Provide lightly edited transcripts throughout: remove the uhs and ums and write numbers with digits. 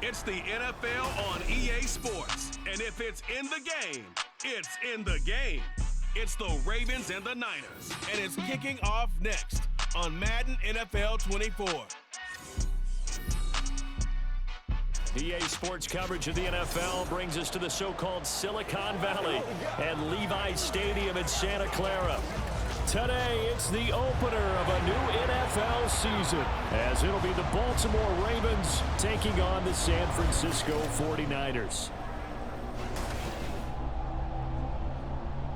It's the NFL on EA Sports. And if it's in the game, it's in the game. It's the Ravens and the Niners. And it's kicking off next on Madden NFL 24. EA Sports coverage of the NFL brings us to the so-called Silicon Valley and Levi's Stadium in Santa Clara. Today, it's the opener of a new NFL season, as it'll be the Baltimore Ravens taking on the San Francisco 49ers.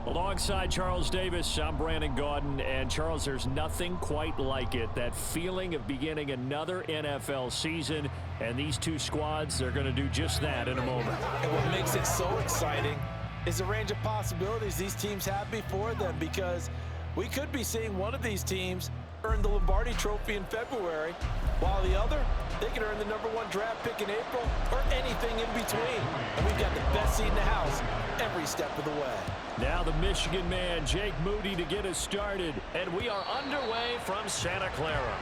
Alongside Charles Davis, I'm Brandon Gaudin, and Charles, there's nothing quite like it. That feeling of beginning another NFL season, and these two squads are going to do just that in a moment. And what makes it so exciting is the range of possibilities these teams have before them, because we could be seeing one of these teams earn the Lombardi Trophy in February, while the other, they could earn the #1 draft pick in April, or anything in between. And we've got the best seat in the house every step of the way. Now the Michigan man, Jake Moody, to get us started. And we are underway from Santa Clara.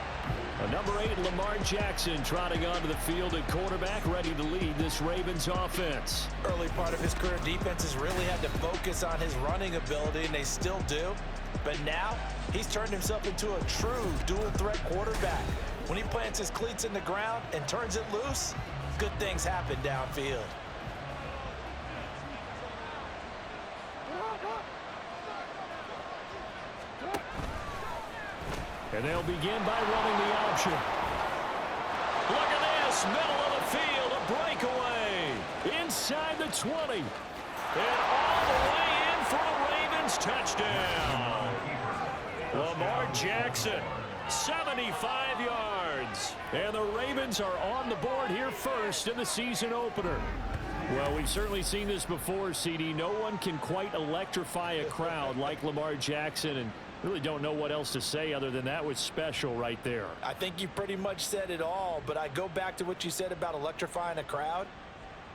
Number 8, Lamar Jackson, trotting onto the field at quarterback, ready to lead this Ravens offense. Early part of his career, defenses really had to focus on his running ability, and they still do. But now, he's turned himself into a true dual-threat quarterback. When he plants his cleats in the ground and turns it loose, good things happen downfield. And they'll begin by running the option. Look at this, middle of the field, a breakaway. Inside the 20. And all the way in for a Ravens touchdown. Lamar Jackson, 75 yards. And the Ravens are on the board here first in the season opener. Well, we've certainly seen this before, CD. No one can quite electrify a crowd like Lamar Jackson, and really don't know what else to say other than that was special right there. I think you pretty much said it all, but I go back to what you said about electrifying a crowd.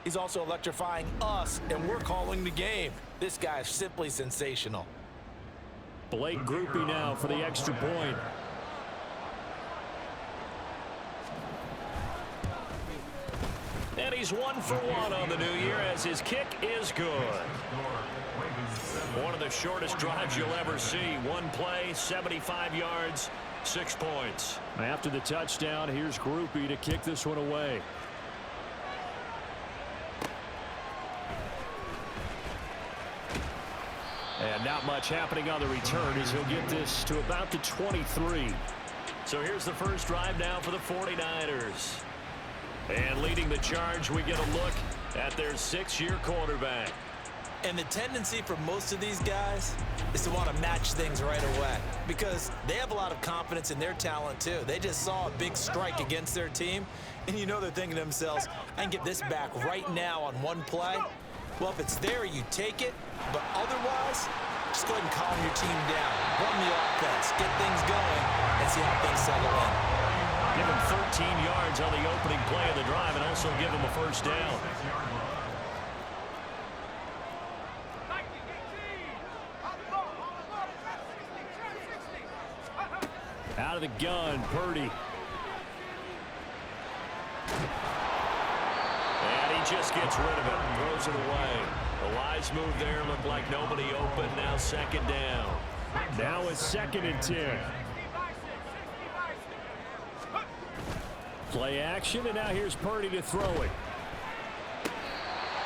He's also electrifying us, and we're calling the game. This guy is simply sensational. Blake Grupe now for the extra point. And he's 1 for 1 on the new year as his kick is good. One of the shortest drives you'll ever see. One play, 75 yards, 6 points. After the touchdown, here's Grupe to kick this one away. And not much happening on the return as he'll get this to about the 23. So here's the first drive now for the 49ers. And leading the charge, we get a look at their 6-year quarterback. And the tendency for most of these guys is to want to match things right away, because they have a lot of confidence in their talent too. They just saw a big strike against their team, and you know they're thinking to themselves, I can get this back right now on one play. Well, if it's there, you take it, but otherwise, just go ahead and calm your team down. Run the offense, get things going, and see how things settle in. Give him 13 yards on the opening play of the drive and also give him a first down. Out of the gun, Purdy. And he just gets rid of it, throws it away. A wise move there, looked like nobody open, now second down. Now it's 2nd and 10. Play action, and now here's Purdy to throw it.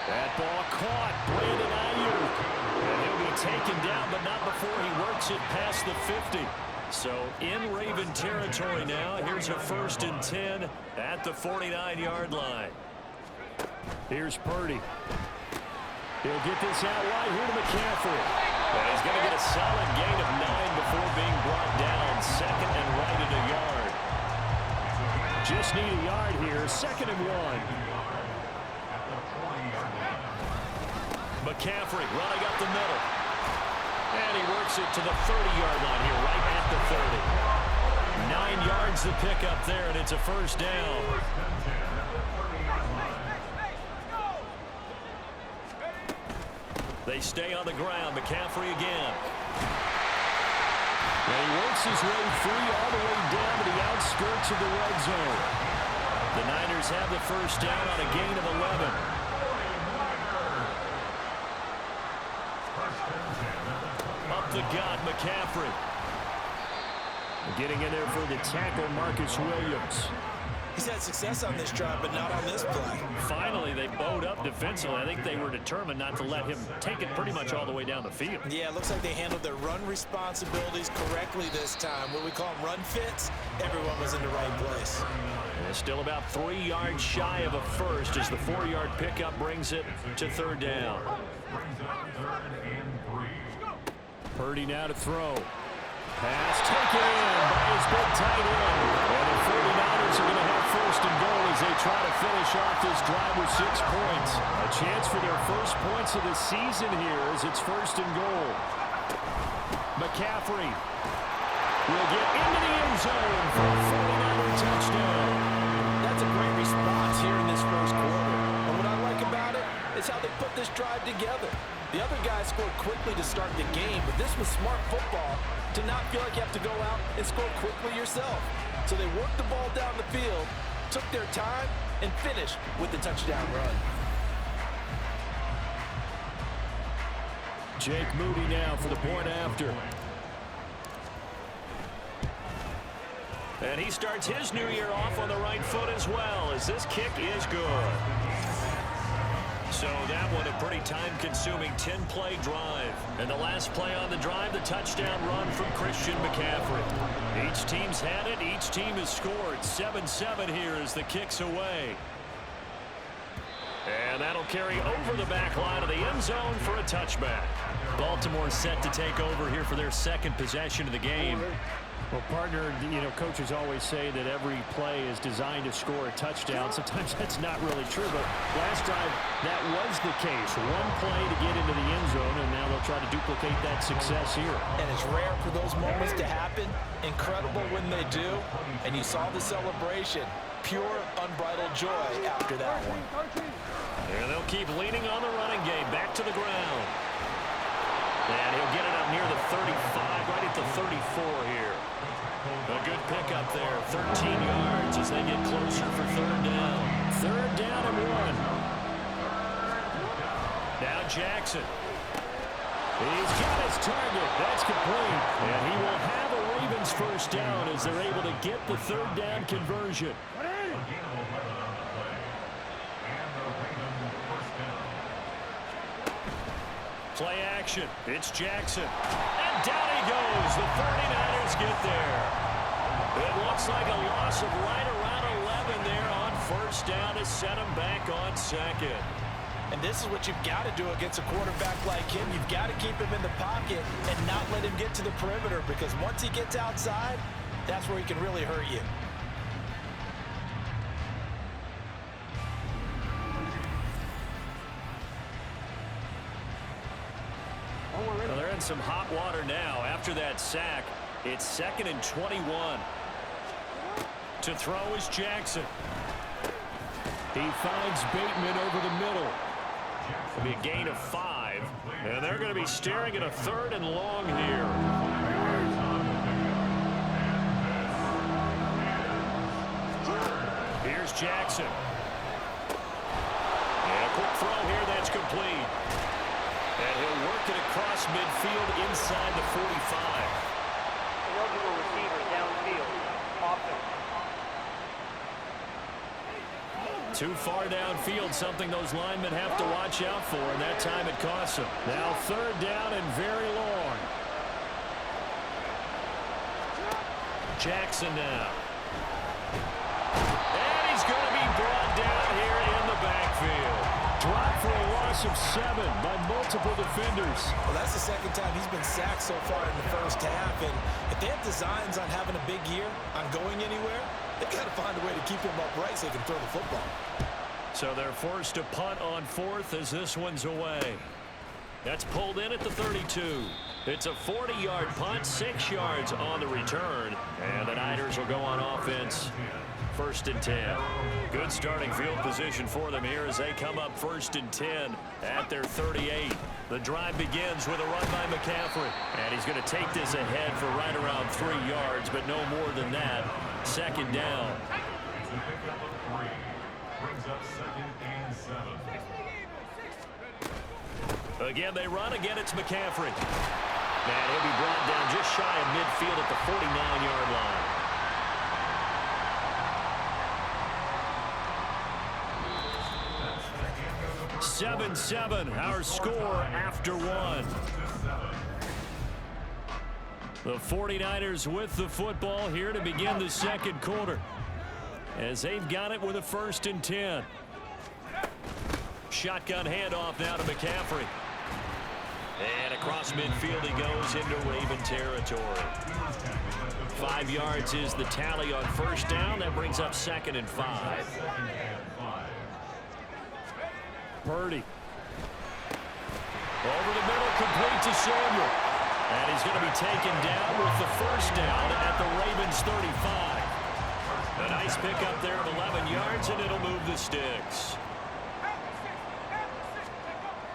That ball caught, Brandon Ayuk. And he'll be taken down, but not before he works it past the 50. So in Raven territory now, here's a 1st and 10 at the 49-yard line. Here's Purdy. He'll get this out wide here to McCaffrey. And he's going to get a solid gain of 9 before being brought down. 2nd and right at a yard. Just need a yard here, 2nd and 1. McCaffrey running up the middle. And he works it to the 30-yard line here, right at the 30. 9 yards to pick up there, and it's a first down. They stay on the ground. McCaffrey again. And he works his way free all the way down to the outskirts of the red zone. The Niners have the first down on a gain of 11. Up the gut, McCaffrey. Getting in there for the tackle, Marcus Williams. He's had success on this drive, but not on this play. Finally, they bowed up defensively. I think they were determined not to let him take it pretty much all the way down the field. Yeah, it looks like they handled their run responsibilities correctly this time. What we call them run fits, everyone was in the right place. And still about 3 yards shy of a first as the 4-yard pickup brings it to third down. Purdy now to throw. Pass taken in by his big tight end. And the 49ers are going to have first and goal as they try to finish off this drive with 6 points. A chance for their first points of the season here as it's first and goal. McCaffrey will get into the end zone for a 49er touchdown. That's a great response here in this first quarter. And what I like about it is how they put this drive together. The other guys scored quickly to start the game, but this was smart football to not feel like you have to go out and score quickly yourself. So they worked the ball down the field, took their time, and finished with the touchdown run. Jake Moody now for the point after. And he starts his new year off on the right foot as well, as this kick is good. So that one a pretty time-consuming 10-play drive. And the last play on the drive, the touchdown run from Christian McCaffrey. Each team's had it. Each team has scored. 7-7 here as the kick's away. And that'll carry over the back line of the end zone for a touchback. Baltimore set to take over here for their second possession of the game. Well, partner, coaches always say that every play is designed to score a touchdown. Sometimes that's not really true, but last drive, that was the case. One play to get into the end zone, and now they'll try to duplicate that success here. And it's rare for those moments to happen. Incredible when they do. And you saw the celebration. Pure, unbridled joy after that one. And they'll keep leaning on the running game. Back to the ground. And he'll get it up near the 35, right at the 34 here. A good pickup there, 13 yards as they get closer for third down. Third down and 1. Now Jackson. He's got his target. That's complete. And he will have a Ravens first down as they're able to get the third down conversion. Play action. It's Jackson. And down he goes. The 49ers get there. It looks like a loss of right around 11 there on first down to set him back on second. And this is what you've got to do against a quarterback like him. You've got to keep him in the pocket and not let him get to the perimeter, because once he gets outside, that's where he can really hurt you. Well, they're in some hot water now. After that sack, it's 2nd and 21. To throw is Jackson. He finds Bateman over the middle. It'll be a gain of 5. And they're going to be staring at a 3rd and long here. Here's Jackson. And a quick throw here that's complete. And he'll work it across midfield inside the 45. Eligible receiver downfield. Offense. Too far downfield, something those linemen have to watch out for, and that time it costs them. Now third down and very long. Jackson now. And he's going to be brought down here in the backfield. Dropped for a loss of 7 by multiple defenders. Well, that's the second time he's been sacked so far in the first half, and if they have designs on having a big year, on going anywhere, they've got to find a way to keep him upright so they can throw the football. So they're forced to punt on 4th as this one's away. That's pulled in at the 32. It's a 40-yard punt, 6 yards on the return, and the Niners will go on offense. 1st and 10. Good starting field position for them here as they come up 1st and 10 at their 38. The drive begins with a run by McCaffrey. And he's going to take this ahead for right around 3 yards, but no more than that. 2nd down. Again, they run. Again, it's McCaffrey. And he'll be brought down just shy of midfield at the 49-yard line. (7-7), our score after one. The 49ers with the football here to begin the second quarter, as they've got it with a 1st and 10. Shotgun handoff now to McCaffrey. And across midfield he goes into Raven territory. 5 yards is the tally on 1st down. That brings up 2nd and 5. Purdy. Over the middle, complete to Samuel. And he's going to be taken down with the 1st down at the Ravens 35. A nice pickup there of 11 yards, and it'll move the sticks.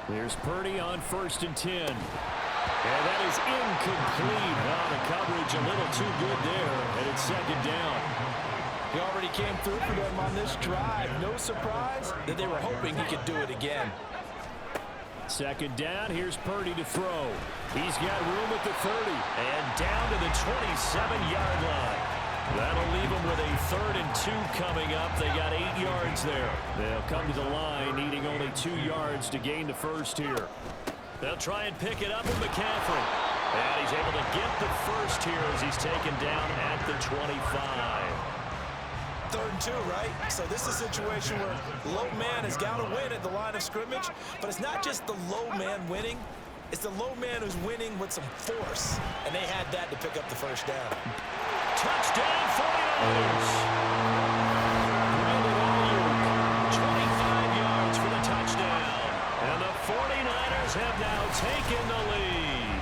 There's Purdy on 1st and 10. And that is incomplete. The coverage a little too good there, and it's 2nd down. He already came through for them on this drive. No surprise that they were hoping he could do it again. 2nd down. Here's Purdy to throw. He's got room at the 30. And down to the 27-yard line. That'll leave them with a 3rd and 2 coming up. They got 8 yards there. They'll come to the line needing only 2 yards to gain the 1st here. They'll try and pick it up with McCaffrey. And he's able to get the 1st here as he's taken down at the 25. 3rd and 2, right? So this is a situation where low man has got to win at the line of scrimmage. But it's not just the low man winning. It's the low man who's winning with some force. And they had that to pick up the 1st down. Touchdown 49ers. Brandon Ayuk, 25 yards for the touchdown. And the 49ers have now taken the lead.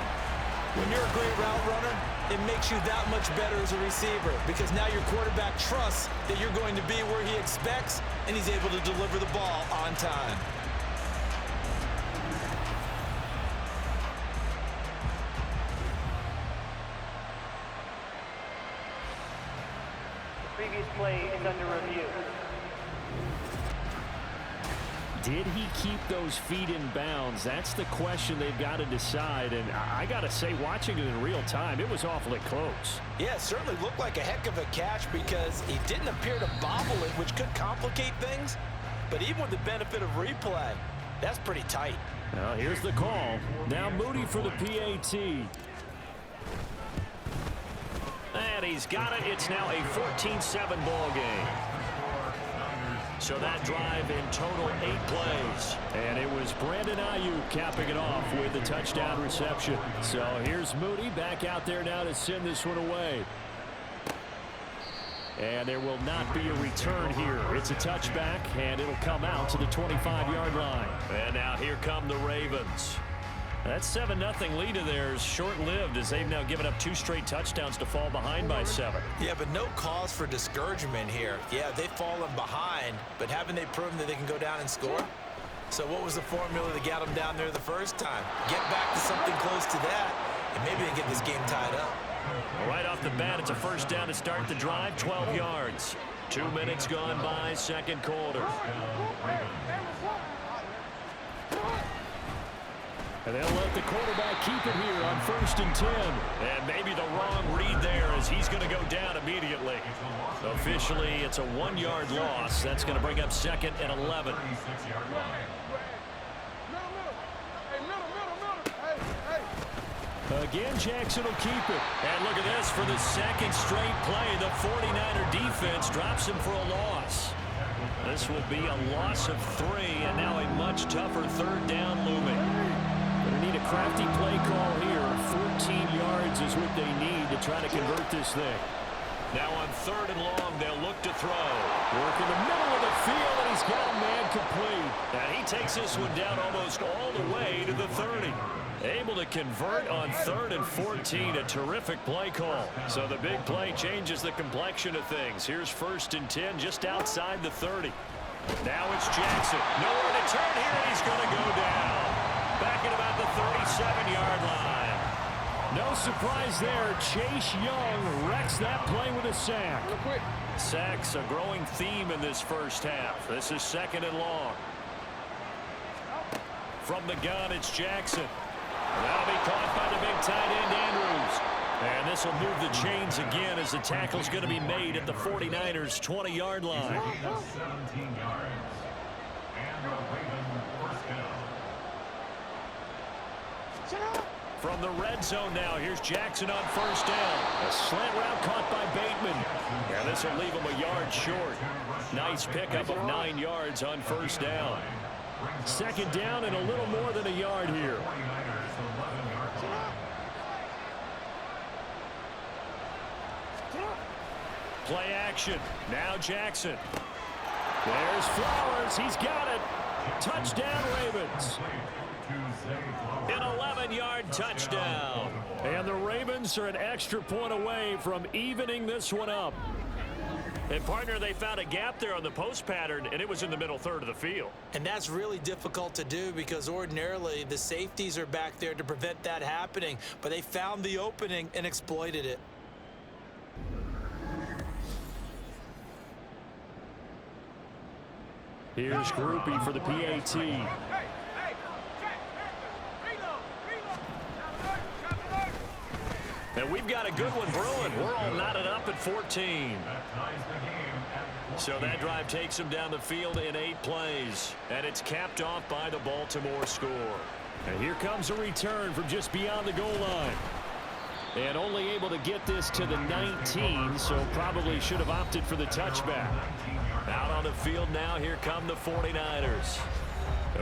When you're a great route runner, it makes you that much better as a receiver, because now your quarterback trusts that you're going to be where he expects, and he's able to deliver the ball on time. The previous play is under review. Did he keep those feet in bounds? That's the question they've got to decide. And I got to say, watching it in real time, it was awfully close. Yeah, it certainly looked like a heck of a catch because he didn't appear to bobble it, which could complicate things. But even with the benefit of replay, that's pretty tight. Well, here's the call. Now Moody for the PAT. And he's got it. It's now a 14-7 ball game. So that drive in total 8 plays. And it was Brandon Ayuk capping it off with a touchdown reception. So here's Moody back out there now to send this one away. And there will not be a return here. It's a touchback, and it'll come out to the 25-yard line. And now here come the Ravens. That 7-0 lead of theirs short-lived as they've now given up 2 straight touchdowns to fall behind by 7. Yeah, but no cause for discouragement here. Yeah, they've fallen behind, but haven't they proven that they can go down and score? So what was the formula that got them down there the first time? Get back to something close to that, and maybe they get this game tied up. Right off the bat, it's a 1st down to start the drive, 12 yards. 2 minutes gone by, second quarter. And they'll let the quarterback keep it here on 1st and 10. And maybe the wrong read there as he's going to go down immediately. Officially, it's a 1-yard loss. That's going to bring up 2nd and 11. Again, Jackson will keep it. And look at this for the 2nd straight play. The 49er defense drops him for a loss. This will be a loss of 3, and now a much tougher 3rd down looming. Going to need a crafty play call here. 14 yards is what they need to try to convert this thing. Now on 3rd and long, they'll look to throw. Work in the middle of the field, and he's got a man complete. And he takes this one down almost all the way to the 30. Able to convert on 3rd and 14. A terrific play call. So the big play changes the complexion of things. Here's 1st and 10 just outside the 30. Now it's Jackson. Nowhere to turn here, and he's going to go down. Back at about the 37-yard line. No surprise there. Chase Young wrecks that play with a sack. Sacks a growing theme in this first half. This is 2nd and long. From the gun, it's Jackson. That'll be caught by the big tight end, Andrews. And this will move the chains again as the tackle's going to be made at the 49ers' 20-yard line. 17 yards. And the Ravens first down. From the red zone now, here's Jackson on first down. A slant route caught by Bateman. And this will leave him a yard short. Nice pickup of 9 yards on first down. 2nd down and a little more than a yard here. Play action. Now Jackson. There's Flowers. He's got it. Touchdown, Ravens. An 11-yard touchdown. And the Ravens are an extra point away from evening this one up. And, partner, they found a gap there on the post pattern, and it was in the middle third of the field. And that's really difficult to do because ordinarily the safeties are back there to prevent that happening. But they found the opening and exploited it. Here's Groupie for the PAT. And we've got a good one brewing. We're all knotted up at 14. So that drive takes them down the field in 8 plays. And it's capped off by the Baltimore score. And here comes a return from just beyond the goal line. And only able to get this to the 19, so probably should have opted for the touchback. Out on the field now, here come the 49ers.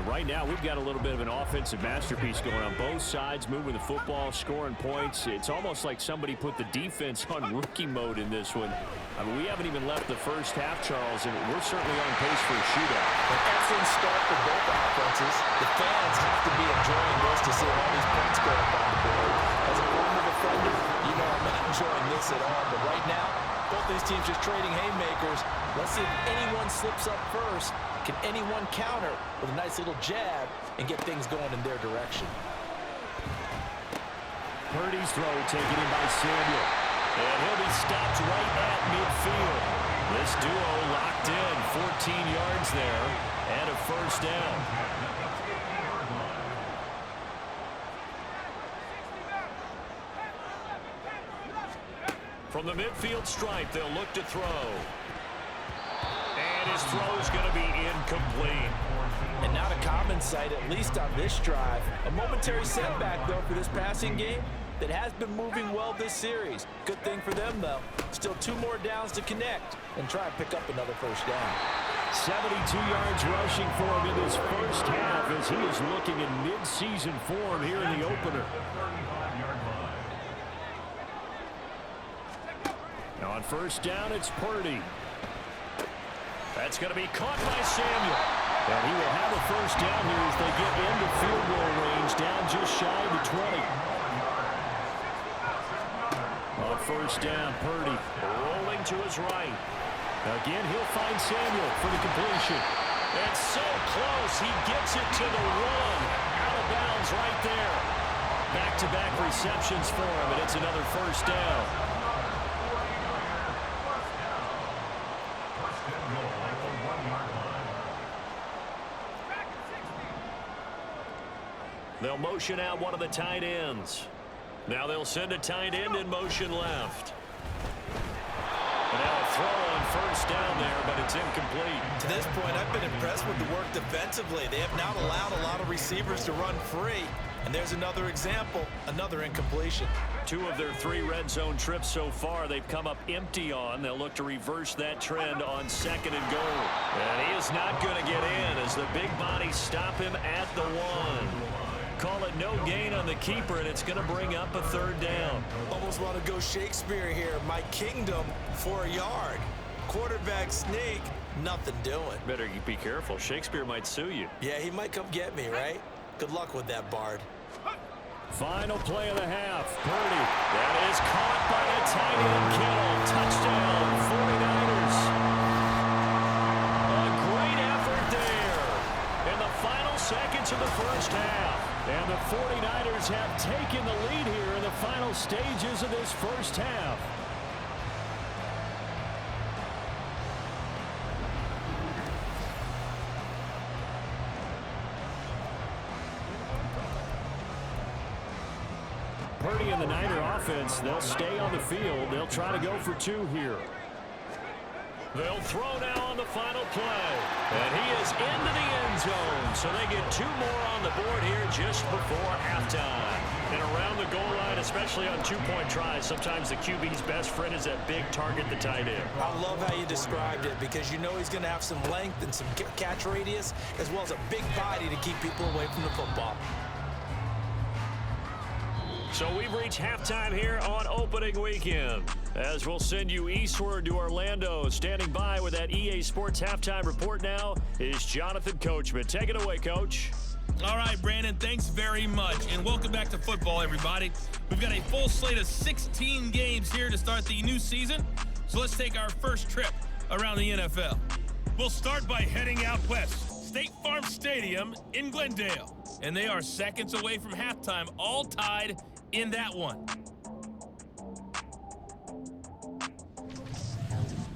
Right now, we've got a little bit of an offensive masterpiece going on both sides, moving the football, scoring points. It's almost like somebody put the defense on rookie mode in this one. I mean, we haven't even left the first half, Charles, and we're certainly on pace for a shootout. An excellent start for both offenses. The fans have to be enjoying this to see all these points go up on the board. As a former defender, you know I'm not enjoying this at all. But right now, both these teams just trading haymakers. Let's see if anyone slips up first. Can anyone counter with a nice little jab and get things going in their direction? Purdy's throw taken in by Samuel. And he'll be stopped right at midfield. This duo locked in, 14 yards there, and a first down. From the midfield stripe, they'll look to throw. And his throw is going to be incomplete. And not a common sight, at least on this drive. A momentary setback, though, for this passing game that has been moving well this series. Good thing for them, though. Still 2 more downs to connect and try and pick up another first down. 72 yards rushing for him in this first half as he is looking in mid-season form here in the opener. Now on first down, it's Purdy. That's going to be caught by Samuel. And he will have a first down here as they get into field goal range, down just shy of the 20. On first down, Purdy rolling to his right. Again, he'll find Samuel for the completion. And so close, he gets it to the 1. Out of bounds right there. Back-to-back receptions for him, and it's another first down. They'll motion out one of the tight ends. Now they'll send a tight end in motion left. And now a throw on first down there, but it's incomplete. To this point, I've been impressed with the work defensively. They have not allowed a lot of receivers to run free. And there's another example, another incompletion. 2 of their 3 red zone trips so far, they've come up empty on. They'll look to reverse that trend on 2nd and goal. And he is not going to get in as the big bodies stop him at the 1. Call it no gain on the keeper, and it's going to bring up a third down. Almost want to go Shakespeare here. My kingdom for a yard. Quarterback sneak, nothing doing. Better be careful. Shakespeare might sue you. Yeah, he might come get me, right? Good luck with that, Bard. Final play of the half. Purdy. That is caught by the tight end Kittle. Touchdown, 49ers. A great effort there in the final seconds of the first half. And the 49ers have taken the lead here in the final stages of this first half. Purdy and the Niner offense, they'll stay on the field. They'll try to go for two here. They'll throw now on the final play. And he is into the end zone. So they get two more on the board here just before halftime. And around the goal line, especially on two-point tries, sometimes the QB's best friend is that big target, the tight end. I love how you described it because you know he's going to have some length and some catch radius as well as a big body to keep people away from the football. So we've reached halftime here on opening weekend. As we'll send you eastward to Orlando. Standing by with that EA Sports halftime report now is Jonathan Coachman. Take it away, Coach. All right, Brandon, thanks very much. And welcome back to football, everybody. We've got a full slate of 16 games here to start the new season. So let's take our first trip around the NFL. We'll start by heading out west. State Farm Stadium in Glendale. And they are seconds away from halftime, all tied in that one.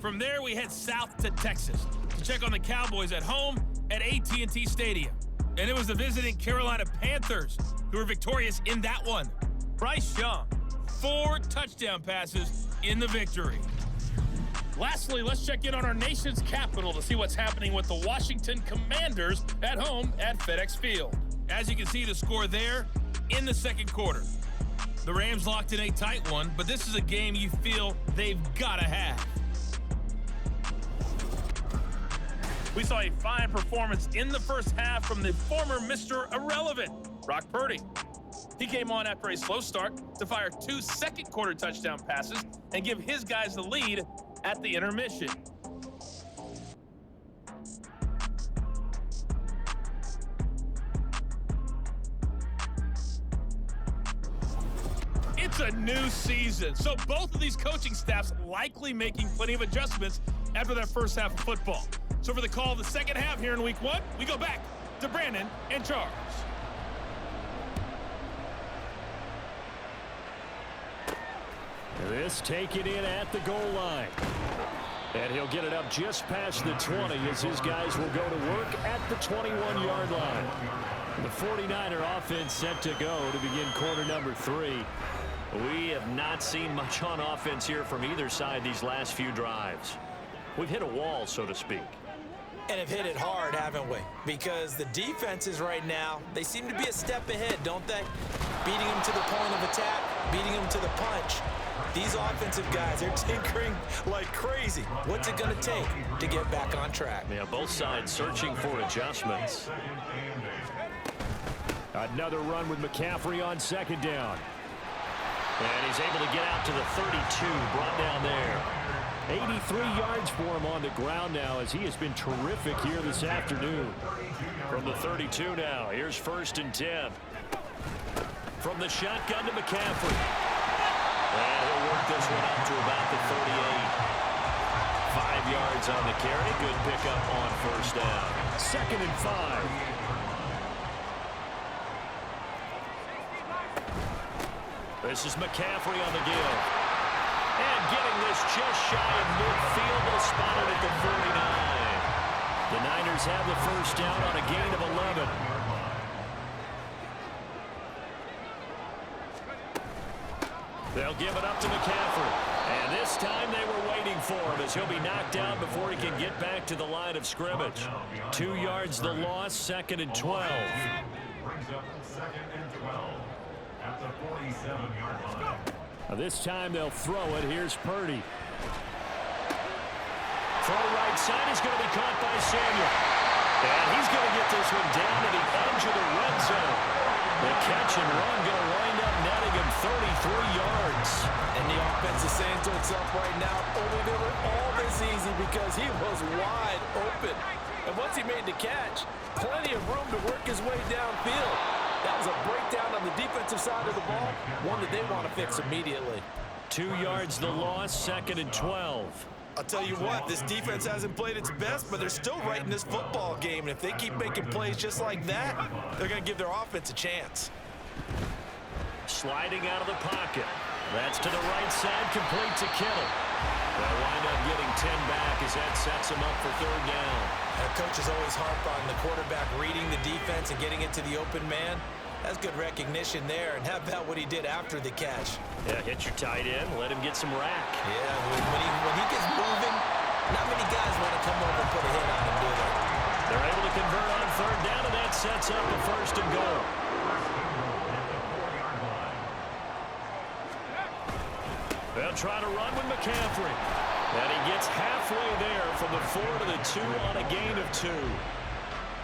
From there, we head south to Texas to check on the Cowboys at home at AT&T Stadium. And it was the visiting Carolina Panthers who were victorious in that one. Bryce Young, 4 touchdown passes in the victory. Lastly, let's check in on our nation's capital to see what's happening with the Washington Commanders at home at FedEx Field. As you can see, the score there in the second quarter. The Rams locked in a tight one, but this is a game you feel they've got to have. We saw a fine performance in the first half from the former Mr. Irrelevant, Brock Purdy. He came on after a slow start to fire 2 second-quarter touchdown passes and give his guys the lead at the intermission. It's a new season, so both of these coaching staffs likely making plenty of adjustments after their first half of football. So for the call of the second half here in week 1, we go back to Brandon and Charles. This taken in at the goal line. And he'll get it up just past the 20 as his guys will go to work at the 21-yard line. The 49er offense set to go to begin quarter number 3. We have not seen much on offense here from either side these last few drives. We've hit a wall, so to speak. And have hit it hard, haven't we? Because the defenses right now, they seem to be a step ahead, don't they? Beating them to the point of attack, beating them to the punch. These offensive guys, they're tinkering like crazy. What's it going to take to get back on track? Yeah, both sides searching for adjustments. Another run with McCaffrey on second down. And he's able to get out to the 32, brought down there. 83 yards for him on the ground now as he has been terrific here this afternoon. From the 32 now, here's 1st and 10. From the shotgun to McCaffrey. And he'll work this one up to about the 38. 5 yards on the carry. Good pickup on 1st down. 2nd and 5. This is McCaffrey on the give. And getting this just shy of midfield, they'll spot it at the 49. The Niners have the 1st down on a gain of 11. They'll give it up to McCaffrey. And this time they were waiting for him as he'll be knocked down before he can get back to the line of scrimmage. 2 yards the loss, 2nd and 12. Brings up 2nd and 12 at the 47-yard line. This time they'll throw it. Here's Purdy. Throw right side is going to be caught by Samuel. And he's going to get this one down to the edge of the red zone. The catch and run going to wind up netting him 33 yards. And the offense is saying to itself right now, oh, they were all this easy because he was wide open. And once he made the catch, plenty of room to work his way downfield. That was a breakdown on the defensive side of the ball, one that they want to fix immediately. 2 yards the loss, 2nd and 12. I'll tell you what, this defense hasn't played its best, but they're still right in this football game. And if they keep making plays just like that, they're going to give their offense a chance. Sliding out of the pocket. That's to the right side, complete to Kittle. They'll wind up getting 10 back as that sets them up for third down. And coaches always harp on the quarterback reading the defense and getting it to the open man. That's good recognition there. And how about what he did after the catch? Yeah, hit your tight end, let him get some rack. Yeah, when he gets moving, not many guys want to come over and put a hit on him, do they? They're able to convert on third down, and that sets up a first and goal. They'll try to run with McCaffrey. And he gets halfway there from the 4 to the 2 on a gain of 2.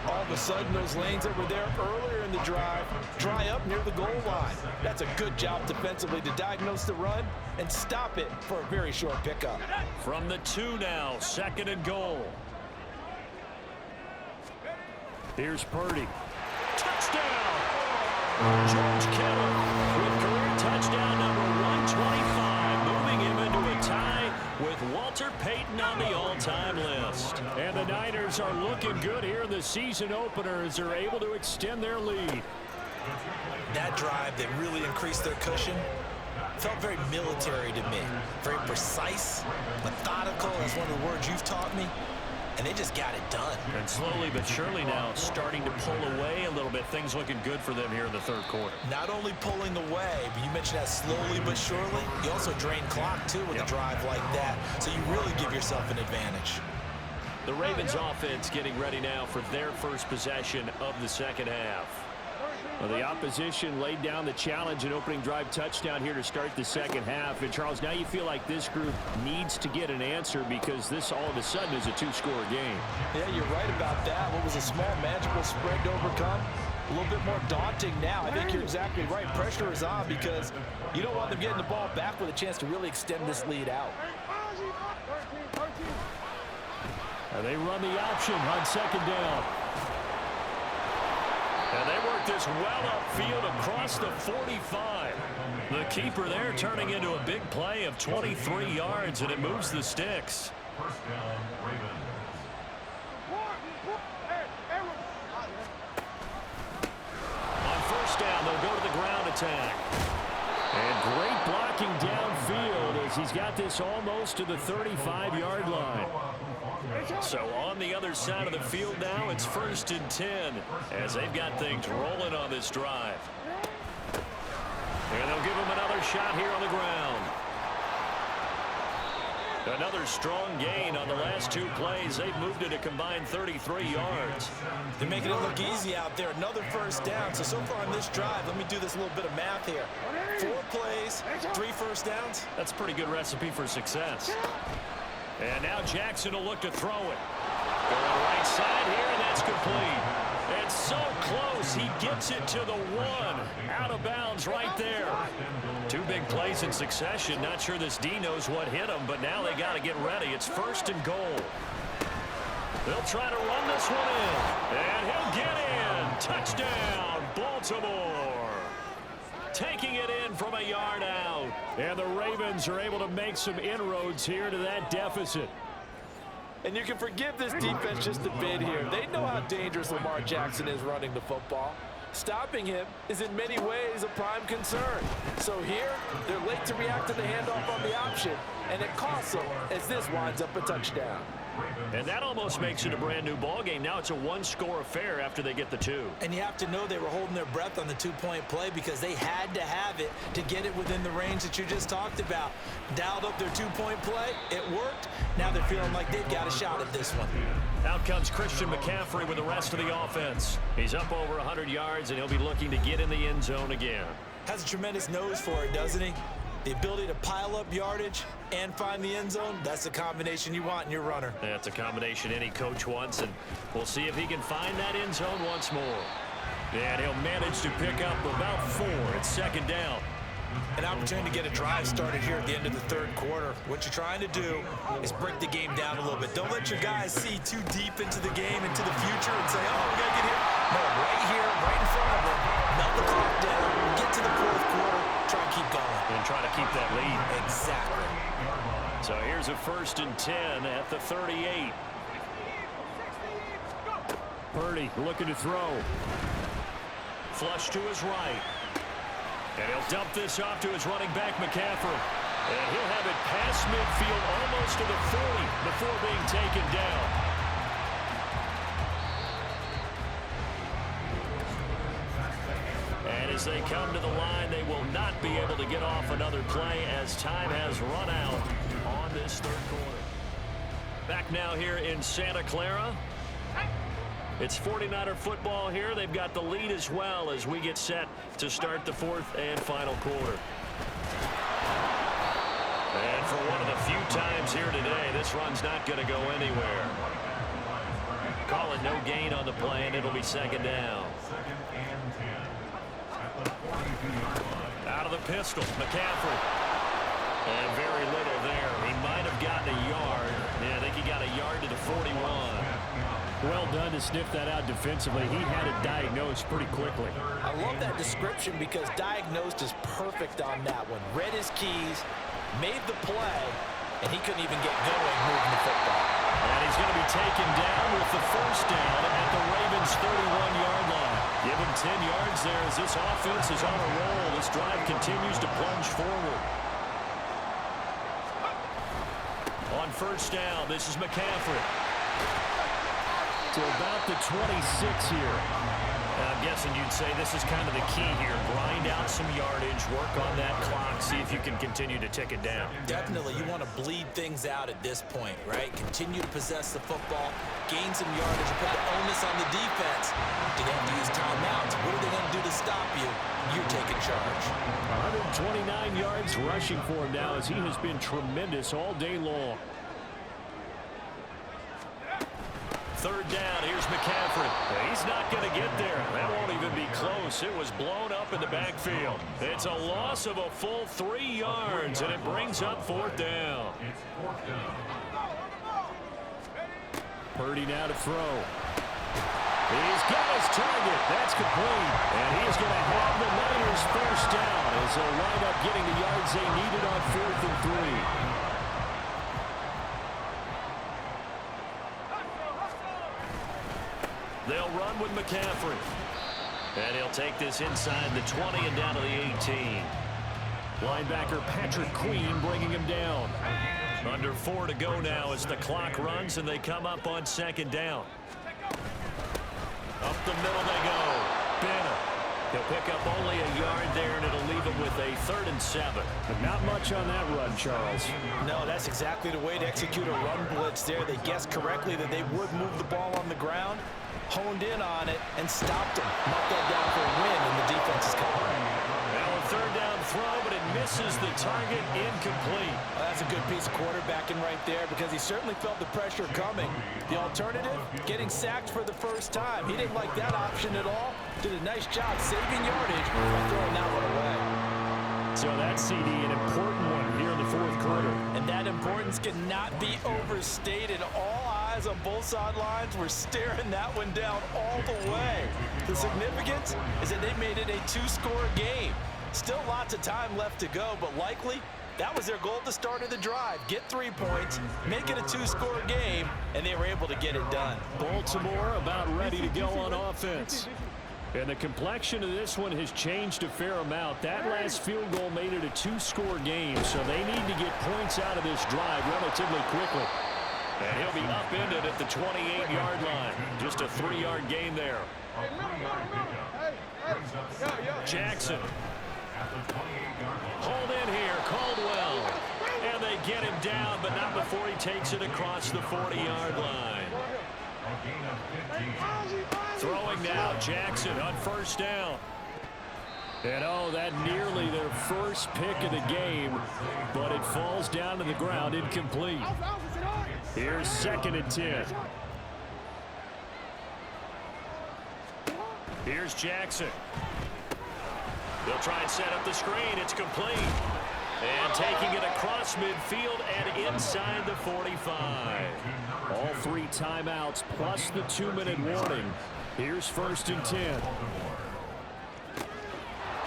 All of a sudden, those lanes that were there earlier in the drive dry up near the goal line. That's a good job defensively to diagnose the run and stop it for a very short pickup. From the 2 now, second and goal. Here's Purdy. Touchdown! George Kittle with career touchdown number 125, moving him into a tie with Walter Payton on the all-time list. And the Niners are looking good here in the season opener as they're able to extend their lead. That drive that really increased their cushion felt very military to me. Very precise, methodical, that's one of the words you've taught me. And they just got it done. And slowly but surely now starting to pull away a little bit. Things looking good for them here in the third quarter. Not only pulling away, but you mentioned that slowly but surely. You also drain clock, too, with a drive like that. So you really give yourself an advantage. The Ravens offense getting ready now for their first possession of the second half. Well, the opposition laid down the challenge and opening drive touchdown here to start the second half. And, Charles, now you feel like this group needs to get an answer because this all of a sudden is a two-score game. Yeah, you're right about that. What was a small, manageable spread to overcome? A little bit more daunting now. I think you're exactly right. Pressure is on because you don't want them getting the ball back with a chance to really extend this lead out. And they run the option on second down. And they work this well upfield across the 45. The keeper there turning into a big play of 23 yards, and it moves the sticks. First down, Ravens. On first down, they'll go to the ground attack. And great blocking downfield as he's got this almost to the 35-yard line. So on the other side of the field now, it's 1st and 10 as they've got things rolling on this drive. And they'll give him another shot here on the ground. Another strong gain on the last 2 plays. They've moved it a combined 33 yards. They're making it look easy out there. Another first down. So far on this drive, let me do this little bit of math here. 4 plays, 3 first downs. That's a pretty good recipe for success. And now Jackson will look to throw it. Going right side here, and that's complete. And so close, he gets it to the 1. Out of bounds right there. 2 big plays in succession. Not sure this D knows what hit him, but now they got to get ready. It's 1st and goal. They'll try to run this one in. And he'll get in. Touchdown, Baltimore. Taking it in from a yard out. And the Ravens are able to make some inroads here to that deficit. And you can forgive this defense just a bit here. They know how dangerous Lamar Jackson is running the football. Stopping him is in many ways a prime concern. So here, they're late to react to the handoff on the option, and it costs them as this winds up a touchdown. And that almost makes it a brand new ball game. Now it's a 1-score affair after they get the 2. And you have to know they were holding their breath on the 2-point play because they had to have it to get it within the range that you just talked about. Dialed up their 2-point play. It worked. Now they're feeling like they've got a shot at this one. Out comes Christian McCaffrey with the rest of the offense. He's up over 100 yards, and he'll be looking to get in the end zone again. Has a tremendous nose for it, doesn't he? The ability to pile up yardage and find the end zone, that's the combination you want in your runner. That's a combination any coach wants, and we'll see if he can find that end zone once more. And he'll manage to pick up about 4 at second down. An opportunity to get a drive started here at the end of the third quarter. What you're trying to do is break the game down a little bit. Don't let your guys see too deep into the game, into the future, and say, oh, we got to get here. No, right here, right in front of them. Melt the clock down, get to the fourth quarter, try and keep going. And try to keep that lead. Exactly. So here's a 1st and 10 at the 38. Purdy looking to throw. Flush to his right. And he'll dump this off to his running back, McCaffrey. And he'll have it past midfield almost to the 40 before being taken down. And as they come to the line, they will not be able to get off another play as time has run out on this 3rd quarter. Back now here in Santa Clara. It's 49er football here. They've got the lead as well as we get set to start the 4th and final quarter. And for one of the few times here today, this run's not going to go anywhere. Call it no gain on the play, and it'll be 2nd down. 2nd and 10 at the 42-yard line. Out of the pistol, McCaffrey. And very little there. He might have gotten a yard. Yeah, I think he got a yard to the 41. Well done to sniff that out defensively. He had it diagnosed pretty quickly. I love that description because diagnosed is perfect on that one. Read his keys, made the play, and he couldn't even get going moving the football. And he's going to be taken down with the 1st down at the Ravens' 31-yard line. Give him 10 yards there as this offense is on a roll. This drive continues to plunge forward. On 1st down, this is McCaffrey. To about the 26 here. I'm guessing you'd say this is kind of the key here. Grind out some yardage, work on that clock, see if you can continue to tick it down. Definitely, you want to bleed things out at this point, right? Continue to possess the football, gain some yardage, and put the onus on the defense. Do they have to use timeouts? What are they going to do to stop you? You're taking charge. 129 yards rushing for him now as he has been tremendous all day long. 3rd down, here's McCaffrey. He's not going to get there. That won't even be close. It was blown up in the backfield. It's a loss of a full 3 yards, and it brings up 4th down. It's 4th down. Purdy now to throw. He's got his target. That's complete. And he's going to have the Niners 1st down as they'll wind up getting the yards they needed on 4th and 3. They'll run with McCaffrey. And he'll take this inside the 20 and down to the 18. Linebacker Patrick Queen bringing him down. Under 4 to go now as the clock runs and they come up on 2nd down. Up the middle they go. Banner. He'll pick up only a yard there, and it'll leave him with a 3rd and 7. But not much on that run, Charles. No, that's exactly the way to execute a run blitz there. They guessed correctly that they would move the ball on the ground, honed in on it, and stopped him. Knocked that down for a win, and the defense is covering. Now a 3rd down throw, but it misses the target, incomplete. Well, that's a good piece of quarterbacking right there because he certainly felt the pressure coming. The alternative, getting sacked for the 1st time. He didn't like that option at all. Did a nice job saving yardage by throwing that one away. So that CD, an important one here in the 4th quarter. And that importance cannot be overstated. All eyes on both sidelines were staring that one down all the way. The significance is that they made it a 2-score game. Still lots of time left to go, but likely that was their goal at the start of the drive. Get 3 points, make it a 2-score game, and they were able to get it done. Baltimore about ready to go on offense. And the complexion of this one has changed a fair amount. That last field goal made it a 2-score game, so they need to get points out of this drive relatively quickly. And he'll be upended at the 28-yard line. Just a 3-yard gain there. A 3-yard pickup brings up Jackson. at the 28-yard line. Hold in here, Caldwell. And they get him down, but not before he takes it across the 40-yard line. A gain of 15. Throwing now, Jackson on 1st down. And oh, that nearly their first pick of the game, but it falls down to the ground incomplete. Here's 2nd and 10. Here's Jackson. They'll try and set up the screen. It's complete. And taking it across midfield and inside the 45. All 3 timeouts plus the 2-minute warning. Here's 1st and 10.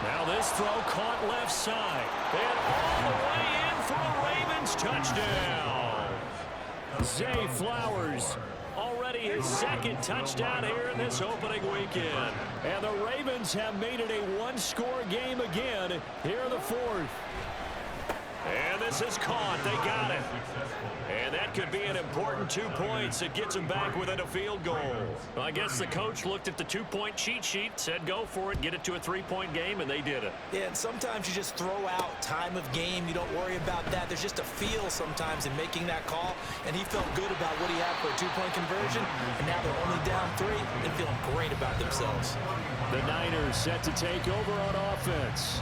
Now this throw caught left side. And all the way in for a Ravens Ravens touchdown. Zay Flowers, already his second touchdown here in this opening weekend. And the Ravens have made it a one-score game again here in the fourth. And this is caught. They got it. And that could be an important 2 points. It gets them back within a field goal. Well, I guess the coach looked at the 2-point cheat sheet, said go for it, get it to a 3-point game, and they did it. Yeah, and sometimes you just throw out time of game. You don't worry about that. There's just a feel sometimes in making that call, and he felt good about what he had for a 2-point conversion, and now they're only down 3 and feeling great about themselves. The Niners set to take over on offense.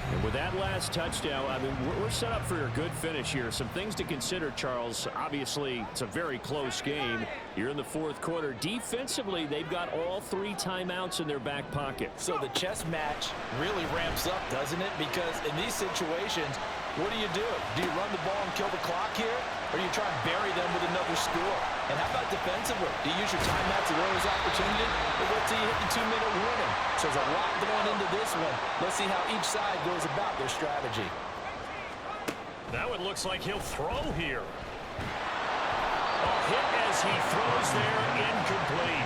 And with that last touchdown, I mean, we're set up for a good finish here. Some things to consider, Charles. Obviously, it's a very close game. You're in the fourth quarter. Defensively, they've got all 3 timeouts in their back pocket. So the chess match really ramps up, doesn't it? Because in these situations, what do? Do you run the ball and kill the clock here? Or do you try and bury them with another score? And how about defensively? Do you use your timeouts at early opportunity? Or wait till you hit the 2-minute warning? So there's a lot going into this one. Let's see how each side goes about their strategy. That one looks like he'll throw here. A hit as he throws there, incomplete.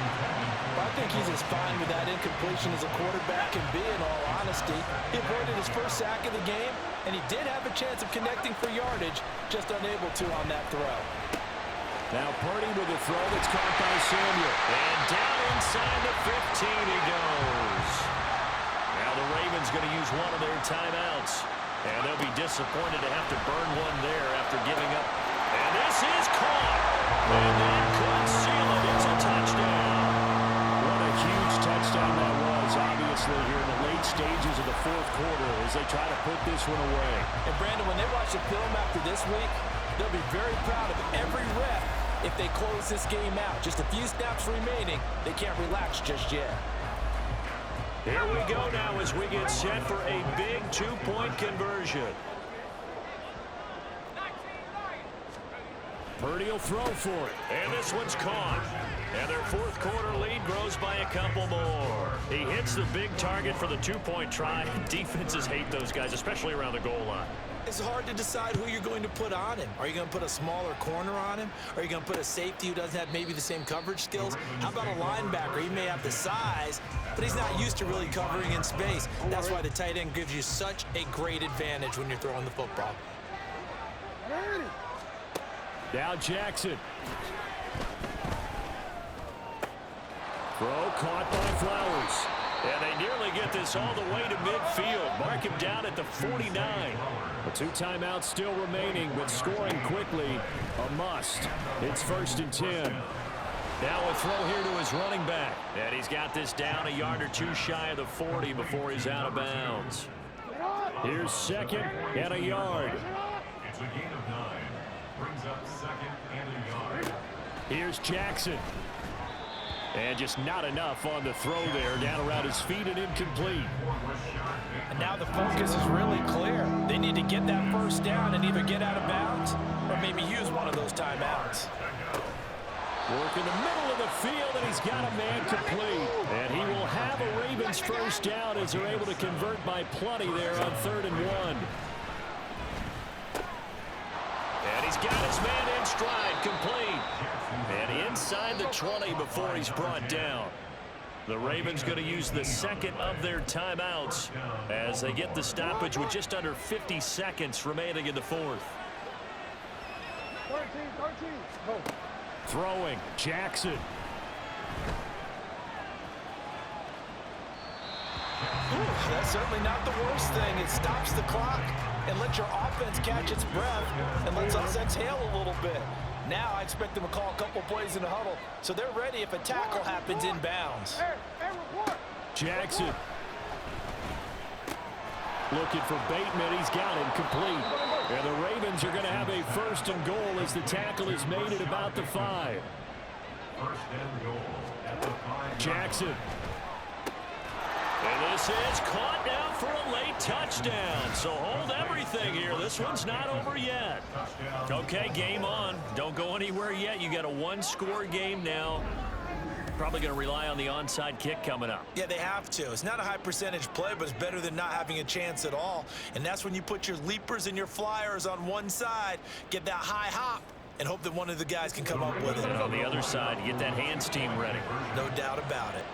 I think he's as fine with that incompletion as a quarterback can be, in all honesty. He avoided his first sack of the game, and he did have a chance of connecting for yardage, just unable to on that throw. Now Purdy with a throw that's caught by Samuel. And down inside the 15 he goes. Now the Ravens going to use one of their timeouts. And they'll be disappointed to have to burn one there after giving up. And this is caught. And that could seal it. It's a touchdown. What a huge touchdown that was, obviously, here in the late stages of the fourth quarter as they try to put this one away. And Brandon, when they watch the film after this week, they'll be very proud of every rep if they close this game out. Just a few snaps remaining. They can't relax just yet. Here we go now as we get set for a big 2-point conversion. Purdy will throw for it. And this one's caught. And their fourth quarter lead grows by a couple more. He hits the big target for the 2-point try. Defenses hate those guys, especially around the goal line. It's hard to decide who you're going to put on him. Are you going to put a smaller corner on him? Are you going to put a safety who doesn't have maybe the same coverage skills? How about a linebacker? He may have the size, but he's not used to really covering in space. That's why the tight end gives you such a great advantage when you're throwing the football. Now Jackson. Throw caught by Flowers. And they nearly get this all the way to midfield. Mark him down at the 49. The 2 timeouts still remaining, but scoring quickly, a must. It's 1st and 10. Now a throw here to his running back. And he's got this down a yard or 2 shy of the 40 before he's out of bounds. Here's 2nd and a yard. It's a gain of 9. Brings up 2nd and a yard. Here's Jackson. And just not enough on the throw there. Down around his feet and incomplete. And now the focus is really clear. They need to get that first down and either get out of bounds or maybe use one of those timeouts. Work in the middle of the field, and he's got a man complete. And he will have a Ravens first down as they're able to convert by plenty there on 3rd and 1. And he's got his man in stride, complete. And inside the 20 before he's brought down. The Ravens going to use the 2nd of their timeouts as they get the stoppage with just under 50 seconds remaining in the 4th. 13. Go. Throwing, Jackson. That's certainly not the worst thing. It stops the clock and lets your offense catch its breath and lets us exhale a little bit. Now I expect them to call a couple plays in the huddle, so they're ready if a tackle happens in bounds. Jackson. Looking for Bateman. He's got him complete. And the Ravens are going to have a 1st and goal as the tackle is made at about the 5. 1st and goal at the 5. Jackson. And this is caught down for a late touchdown. So hold everything here. This one's not over yet. Okay, game on. Don't go anywhere yet. You got a 1-score game now. Probably going to rely on the onside kick coming up. Yeah, they have to. It's not a high percentage play, but it's better than not having a chance at all. And that's when you put your leapers and your flyers on one side, get that high hop, and hope that one of the guys can come up with it. And on the other side, get that hands team ready. No doubt about it.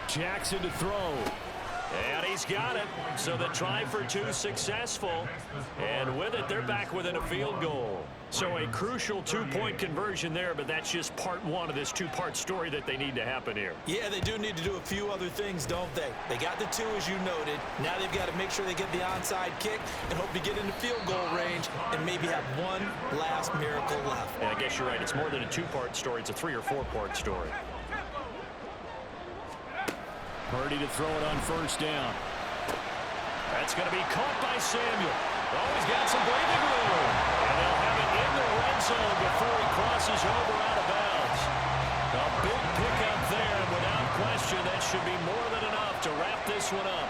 Jackson to throw. And he's got it. So the try for two successful. And with it, they're back within a field goal. So a crucial two-point conversion there, but that's just part one of this two-part story that they need to happen here. Yeah, they do need to do a few other things, don't they? They got the two, as you noted. Now they've got to make sure they get the onside kick and hope to get into field goal range and maybe have one last miracle left. Yeah, I guess you're right. It's more than a two-part story. It's a three- or four-part story. Purdy to throw it on first down. That's going to be caught by Samuel. Oh, he's got some breathing room. And they'll have it in the red zone before he crosses over out of bounds. A big pickup there, and without question, that should be more than enough to wrap this one up.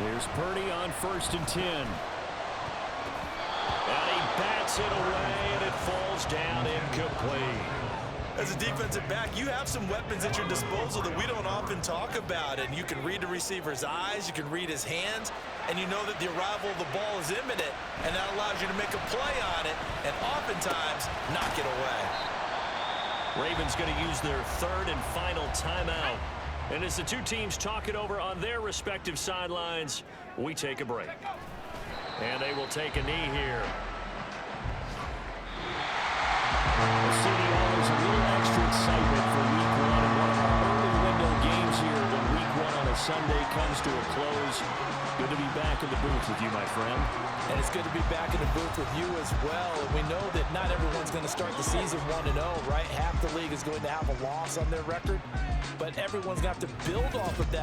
Here's Purdy on 1st and 10. And he bats it away, and it falls down incomplete. As a defensive back, you have some weapons at your disposal that we don't often talk about. And you can read the receiver's eyes, you can read his hands, and you know that the arrival of the ball is imminent, and that allows you to make a play on it and oftentimes knock it away. Ravens going to use their third and final timeout. And as the two teams talk it over on their respective sidelines, we take a break. And they will take a knee here. The city offers a little extra excitement for week one, and one of our early window games here when week one on a Sunday comes to a close. Good to be back in the booth with you, my friend. And it's good to be back in the booth with you as well. And we know that not everyone's going to start the season 1-0, right? Half the league is going to have a loss on their record, but everyone's going to have to build off of that.